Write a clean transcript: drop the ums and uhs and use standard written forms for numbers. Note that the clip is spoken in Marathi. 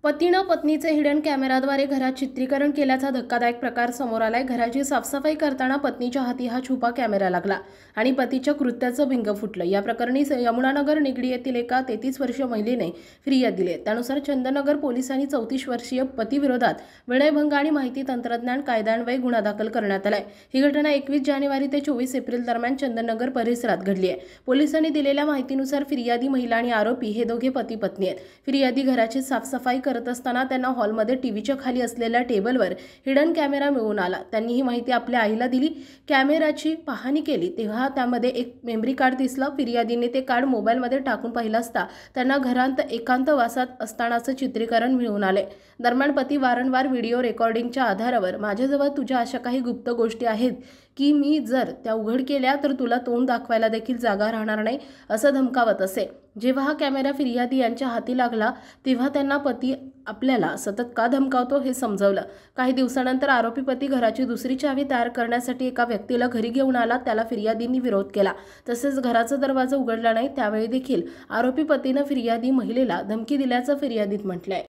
पतीनं पत्नीचे हिडन कॅमेराद्वारे घरात चित्रीकरण केल्याचा धक्कादायक प्रकार समोर आलाय। घराची साफसफाई करताना पत्नीच्या हाती हा छुपा कॅमेरा लागला आणि पतीच्या कृत्याचं भिंग फुटलं। या प्रकरणी यमुनानगर निगडी येथील एका 33 वर्षीय महिलेने फिर्याद दिली। त्यानुसार चंदननगर पोलिसांनी 34 वर्षीय पतीविरोधात विनयभंग आणि माहिती तंत्रज्ञान कायद्यान्वये गुन्हा दाखल करण्यात आलाय। ही घटना 21 जानेवारी ते 24 एप्रिल दरम्यान चंदननगर परिसरात घडली आहे। पोलिसांनी दिलेल्या माहितीनुसार फिर्यादी महिला आणि आरोपी हे दोघे पती पत्नी आहेत। फिर्यादी घराची साफसफाई करत असताना त्यांना हॉलमध्ये टीव्हीच्या खाली असलेल्या टेबलवर हिडन कॅमेरा मिळून आला। त्यांनी ही माहिती आपल्या आईला दिली। कॅमेराची पाहणी केली तेव्हा त्यामध्ये एक मेमरी कार्ड दिसलं। फिर्यादीने ते कार्ड मोबाईलमध्ये टाकून पाहिलं असता त्यांना घरात एकांतवासात असतानाचं चित्रीकरण मिळून आले। दरम्यान पती वारंवार व्हिडिओ रेकॉर्डिंगच्या आधारावर माझ्याजवळ तुझ्या अशा काही गुप्त गोष्टी आहेत की मी जर त्या उघड केल्या तर तुला तोंड दाखवायला देखील जागा राहणार नाही असं धमकावत असे। जेव्हा हा कॅमेरा फिर्यादी यांच्या हाती लागला तेव्हा त्यांना पती आपल्याला सतत का धमकावतो हे समजवलं। काही दिवसानंतर आरोपी पती घराची दुसरी चावी तयार करण्यासाठी एका व्यक्तीला घरी घेऊन आला। त्याला फिर्यादींनी विरोध केला। तसेच घराचा दरवाजा उघडला नाही। त्यावेळी देखील आरोपी पतीनं फिर्यादी महिलेला धमकी दिल्याचं फिर्यादीत म्हटलंय।